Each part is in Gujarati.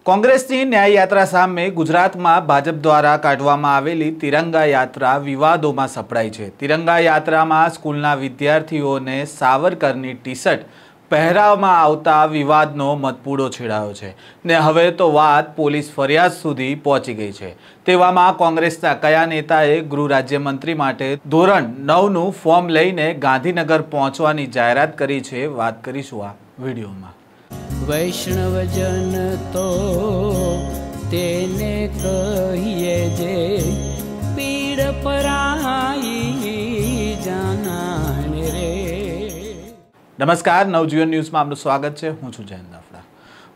કોંગ્રેસની ન્યાય યાત્રા સામે ગુજરાતમાં ભાજપ દ્વારા કાઢવામાં આવેલી તિરંગા યાત્રા વિવાદોમાં સપડાઈ છે। તિરંગા યાત્રામાં સ્કૂલના વિદ્યાર્થીઓને સાવરકરની ટી-શર્ટ પહેરાવવામાં આવતા વિવાદનો મતપૂડો છેડાયો છે ને હવે તો વાત પોલીસ ફરિયાદ સુધી પહોંચી ગઈ છે। તેવામાં કોંગ્રેસના કયા નેતાએ ગૃહ રાજ્યમંત્રી માટે ધોરણ 9નું ફોર્મ લઈને ગાંધીનગર પહોંચવાની જાહેરાત કરી છે, વાત કરીશું આ વિડીયોમાં। वैष्णवजन तो तेने कहिए जे पीड़ पराई जाना रे। नमस्कार, नवजीवन न्यूज़ में आपનું સ્વાગત છે। હું છું જયંત દાફડા।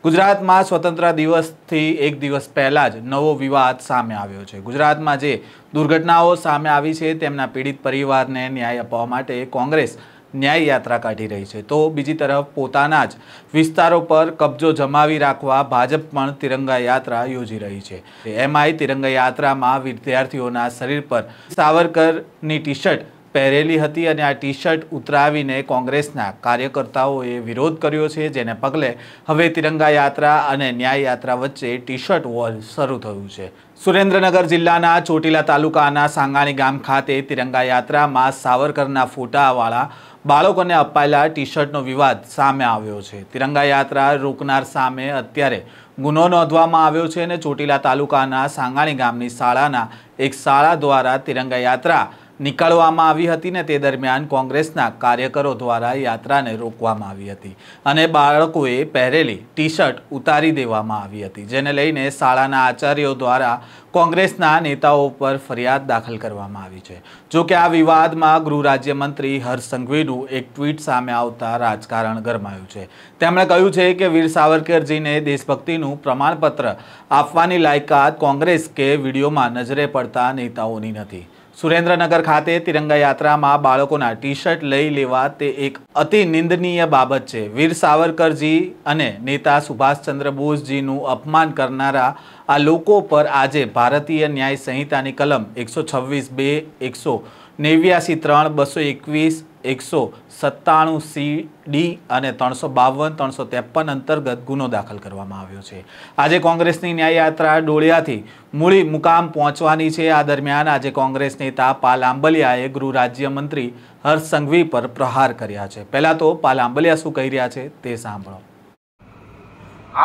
ગુજરાતમાં સ્વતંત્ર દિવસથી એક દિવસ પહેલા જ નવો વિવાદ સામે આવ્યો છે। ગુજરાતમાં જે દુર્ઘટનાઓ સામે આવી છે તેમના પીડિત પરિવારને ન્યાય અપાવવા માટે કોંગ્રેસ ન્યાય યાત્રા કાઢી રહી છે, તો બીજી તરફ પોતાના જ વિસ્તારો પર કબજો જમાવી રાખવા ભાજપ પણ તિરંગા યાત્રા યોજી રહી છે। એમાંય તિરંગા યાત્રામાં વિદ્યાર્થીઓના શરીર પર સાવરકરની ટી-શર્ટ પહેરેલી હતી અને આ ટી-શર્ટ ઉતરાવીને કોંગ્રેસના કાર્યકર્તાઓએ વિરોધ કર્યો છે, જેને પગલે હવે તિરંગા યાત્રા અને ન્યાય યાત્રા વચ્ચે ટી-શર્ટ વોર શરૂ થયું છે। સુરેન્દ્રનગર જિલ્લાના ચોટીલા તાલુકાના સાંગાણી ગામ ખાતે તિરંગા યાત્રામાં સાવરકરના ફોટાવાળા બાળકોને અપાયેલા ટી-શર્ટનો વિવાદ સામે આવ્યો છે। તિરંગા યાત્રા રોકનાર સામે અત્યારે ગુનો નોંધવામાં આવ્યો છે અને ચોટીલા તાલુકાના સાંગાણી ગામની શાળાના એક શાળા દ્વારા તિરંગા યાત્રા નીકળવામાં આવી હતી ને તે દરમિયાન કોંગ્રેસના કાર્યકરો દ્વારા યાત્રાને રોકવામાં આવી હતી અને બાળકોએ પહેરેલી ટી-શર્ટ ઉતારી દેવામાં આવી હતી, જેને લઈને શાળાના આચાર્યો દ્વારા કોંગ્રેસના નેતાઓ પર ફરિયાદ દાખલ કરવામાં આવી છે। જો કે આ વિવાદમાં ગૃહ રાજ્યમંત્રી હર્ષ સંઘવીનું એક ટ્વીટ સામે આવતા રાજકારણ ગરમાયું છે। તેમણે કહ્યું છે કે વીર સાવરકરજીને દેશભક્તિનું પ્રમાણપત્ર આપવાની લાયકાત કોંગ્રેસ કે વિડીયોમાં નજરે પડતા નેતાઓની નથી। સુરેન્દ્રનગર ખાતે તિરંગા યાત્રામાં બાળકોના ટી-શર્ટ લઈ લેવા તે એક અતિ નિંદનીય બાબત છે। વીર સાવરકરજી અને નેતા સુભાષચંદ્ર બોઝજીનું અપમાન કરનારા આ લોકો પર આજે ભારતીય ન્યાય સંહિતાની કલમ 126(2), 189(3), 221, 197(c)(d) અને 352, 353 અંતર્ગત ગુનો દાખલ કરવામાં આવ્યો છે। આજે કોંગ્રેસની ન્યાય યાત્રા ડોળિયાથી મૂળી મુકામ પહોંચવાની છે। આ દરમિયાન આજે કોંગ્રેસ નેતા પાલ આંબલિયાએ ગૃહ રાજ્યમંત્રી હર્ષ સંઘવી પર પ્રહાર કર્યા છે। પહેલા તો પાલ આંબલિયા શું કહી રહ્યા છે તે સાંભળો।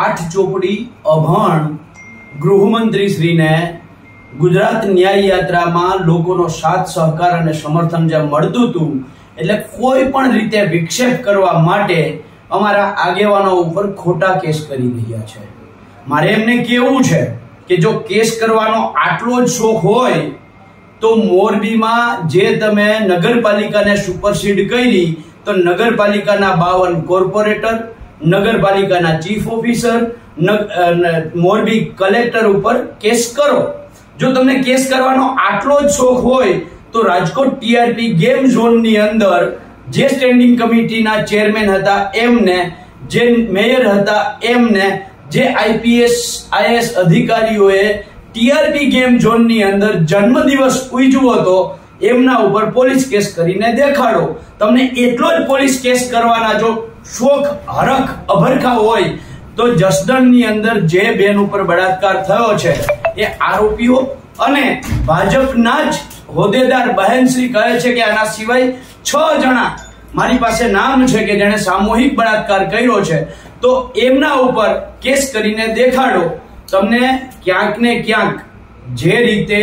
8 ચોપડી અભણ ગૃહમંત્રી શ્રીને ગુજરાત ન્યાય યાત્રામાં લોકોનો સાથ સહકાર અને સમર્થન જે મળતું હતું એટલે કોઈ પણ રીતે વિક્ષેપ કરવા માટે અમારા આગેવાનો ઉપર ખોટા કેસ કરી રહ્યા છે। મારે એમને કહેવું છે કે જો કેસ કરવાનો આટલો જ શોખ હોય તો મોરબીમાં જે તમે નગરપાલિકાને સુપરસીડ કરી તો નગરપાલિકાના 52 કોર્પોરેટર, નગરપાલિકાના ચીફ ઓફિસર, મોરબી કલેક્ટર ઉપર કેસ કરો। જો તમને કેસ કરવાનો આટલો જ શોખ હોય તો રાજકોટ ટીઆરપી ગેમ ઝોનની અંદર જે સ્ટેન્ડિંગ કમિટીના ચેરમેન હતા એમને, જે મેયર હતા એમને, જે આઈપીએસ આઈએસ અધિકારીઓએ ટીઆરપી ગેમ ઝોનની અંદર જન્મદિવસ ઉજવ્યો હતો એમના ઉપર પોલીસ કેસ કરીને દેખાડો। તમને એટલો જ પોલીસ કેસ કરવાના જો શોખ હરખ અભરખા હોય તો જસદણની અંદર જે બેન ઉપર બળાત્કાર થયો છે એ આરોપીઓ અને ભાજપના જ હોદ્દેદાર બહેનશ્રી કહે છે કે આના સિવાય 6 જણા મારી પાસે નામ છે કે જેણે સામૂહિક બળાત્કાર કર્યો છે, તો એમના ઉપર કેસ કરીને દેખાડો। તમને ક્યાંક ને ક્યાંક જે રીતે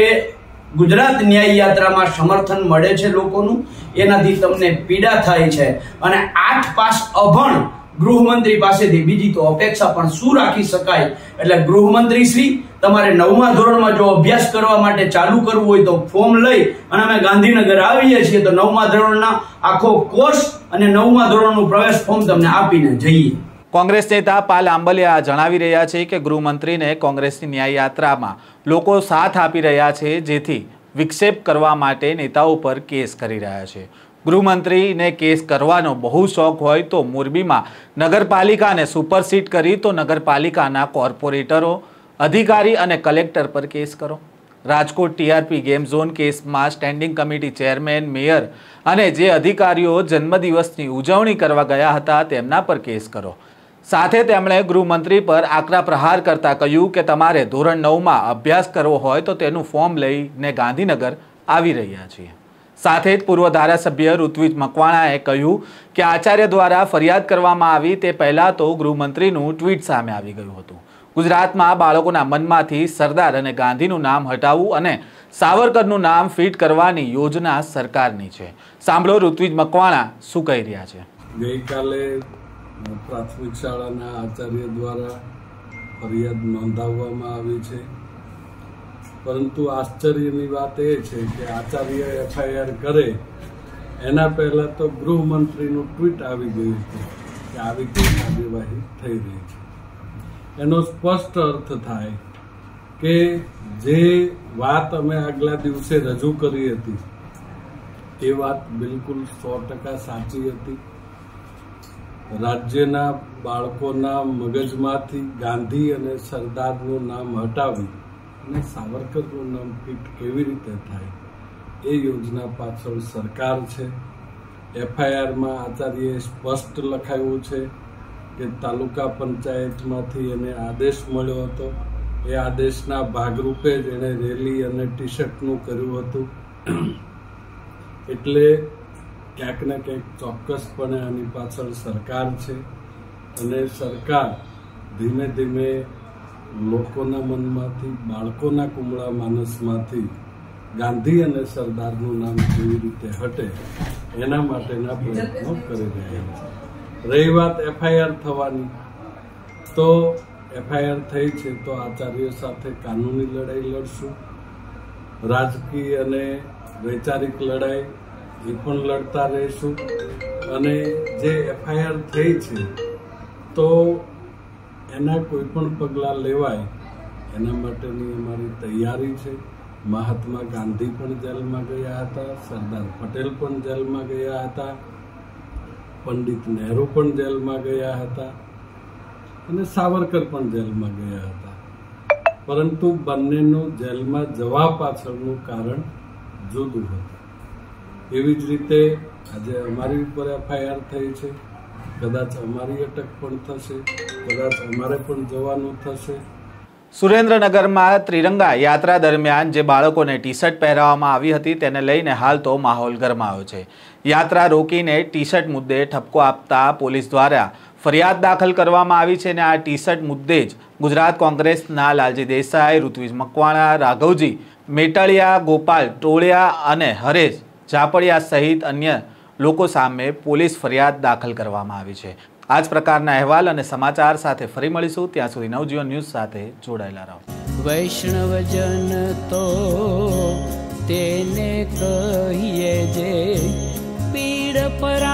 ગુજરાત ન્યાય યાત્રામાં સમર્થન મળે છે લોકોનું એનાથી તમને પીડા થાય છે અને 8 પાસ અભણ ગૃહમંત્રી પાસેથી બીજી તો અપેક્ષા પણ શું રાખી શકાય। એટલે ગૃહમંત્રી શ્રી તમારે 9મા ધોરણમાં જો અભ્યાસ કરવા માટે ચાલુ કરવું હોય તો ફોર્મ લઈ અને અમે ગાંધીનગર આવીએ છીએ તો 9મા ધોરણના આખો કોર્સ અને 9મા ધોરણનું પ્રવેશ ફોર્મ તમને આપીને જઈએ। કોંગ્રેસ નેતા પાલ આંબલિયા જણાવી રહ્યા છે કે ગૃહમંત્રીને કોંગ્રેસની ન્યાય યાત્રામાં લોકો સાથ આપી રહ્યા છે, જેથી વિક્ષેપ કરવા માટે નેતાઓ પર કેસ કરી રહ્યા છે। ગૃહમંત્રીને કેસ કરવાનો બહુ શોખ હોય તો મોરબીમાં નગરપાલિકાને સુપરસીડ કરી તો નગરપાલિકાના કોર્પોરેટરો, અધિકારી અને કલેક્ટર પર કેસ કરો। રાજકોટ ટીઆરપી ગેમ ઝોન કેસમાં સ્ટેન્ડિંગ કમિટી ચેરમેન, મેયર અને જે અધિકારીઓ જન્મદિવસની ઉજવણી કરવા ગયા હતા તેમના પર કેસ કરો। સાથે તેમણે ગૃહમંત્રી પર આકરા પ્રહાર કરતા કહ્યું કે તમારે ધોરણ 9માં અભ્યાસ કરવો હોય તો તેનું ફોર્મ લઈને ગાંધીનગર આવી રહ્યા છીએ। સાથે જ પૂર્વ ધારાસભ્ય ઋત્વિજ મકવાણાએ કહ્યું કે આચાર્ય દ્વારા ફરિયાદ કરવામાં આવી તે પહેલાં તો ગૃહમંત્રીનું ટ્વીટ સામે આવી ગયું હતું। ગુજરાતમાં બાળકોના મનમાંથી સરદાર અને ગાંધીનું નામ હટાવવું અને સાવરકરનું નામ ફિટ કરવાની યોજના સરકારની છે। સાંભળો ઋત્વિજ મકવાણા શું કહી રહ્યા છે। ગઈકાલે પ્રાથમિક શાળાના આચાર્ય દ્વારા ફરિયાદ નોંધાવવામાં આવી છે, પરંતુ આશ્ચર્યની વાત એ છે કે આચાર્ય એફઆઈઆર કરે એના પહેલા તો ગૃહમંત્રીનું ટ્વીટ આવી ગયું હતું કે આવી કોઈ કાર્યવાહી થઈ રહી છે। એનો સ્પષ્ટ અર્થ થાય કે જે વાત અમે આગલા દિવસે રજૂ કરી હતી એ વાત બિલકુલ 100% સાચી હતી। રાજ્યના બાળકોના મગજમાંથી ગાંધી અને સરદારનું નામ હટાવી અને સાવરકરનું નામ ફિટ કેવી રીતે થાય એ યોજના પાછળ સરકાર છે। એફઆઈઆરમાં આચાર્યએ સ્પષ્ટ લખાયું છે કે તાલુકા પંચાયતમાંથી એને આદેશ મળ્યો હતો, એ આદેશના ભાગરૂપે જ એણે રેલી અને ટી શર્ટનું કર્યું હતું। એટલે ક્યાંક ને ક્યાંક ચોક્કસપણે આની પાછળ સરકાર છે અને સરકાર ધીમે ધીમે લોકોના મનમાંથી, બાળકોના કુમળા માનસમાંથી ગાંધી અને સરદારનું નામ કેવી રીતે હટે એના માટેના પ્રયત્નો કરી રહ્યા છે। રહી વાત એફઆઈઆર થવાની, તો એફઆઈઆર થઈ છે તો આચાર્ય સાથે કાનૂની લડાઈ લડશું, રાજકીય અને વૈચારિક લડાઈ એ પણ લડતા રહીશું અને જે એફઆઈઆર થઈ છે તો એના કોઈ પણ પગલાં લેવાય એના માટેની અમારી તૈયારી છે। મહાત્મા ગાંધી પણ જેલમાં ગયા હતા, સરદાર પટેલ પણ જેલમાં ગયા હતા, પંડિત નહેરુ પણ જેલમાં ગયા હતા અને સાવરકર પણ જેલમાં ગયા હતા, પરંતુ બંનેનું જેલમાં જવા પાછળનું કારણ જુદું હતું। એવી જ રીતે આજે અમારી ઉપર એફઆઈઆર થઈ છે, કદાચ અમારી અટક પણ થશે, કદાચ અમારે પણ જવાનું થશે। સુરેન્દ્રનગરમાં ત્રિરંગા યાત્રા દરમિયાન જે બાળકોને ટી શર્ટ પહેરાવવામાં આવી હતી તેને લઈને હાલ તો માહોલ ગરમાયો છે। યાત્રા રોકીને ટી શર્ટ મુદ્દે ઠપકો આપતા પોલીસ દ્વારા ફરિયાદ દાખલ કરવામાં આવી છે અને આ ટી શર્ટ મુદ્દે જ ગુજરાત કોંગ્રેસના લાલજી દેસાઈ, ઋત્વિજ મકવાણા, રાઘવજી મેટળિયા, ગોપાલ ટોળિયા અને હરેશ ઝાપડિયા સહિત અન્ય લોકો સામે પોલીસ ફરિયાદ દાખલ કરવામાં આવી છે। આ જ પ્રકારના અહેવાલ અને સમાચાર સાથે ફરી મળીશું, ત્યાં સુધી નવજીવન ન્યૂઝ સાથે જોડાયેલા રહો। વૈષ્ણવજન તો તેને કહીએ જે પીડ પરા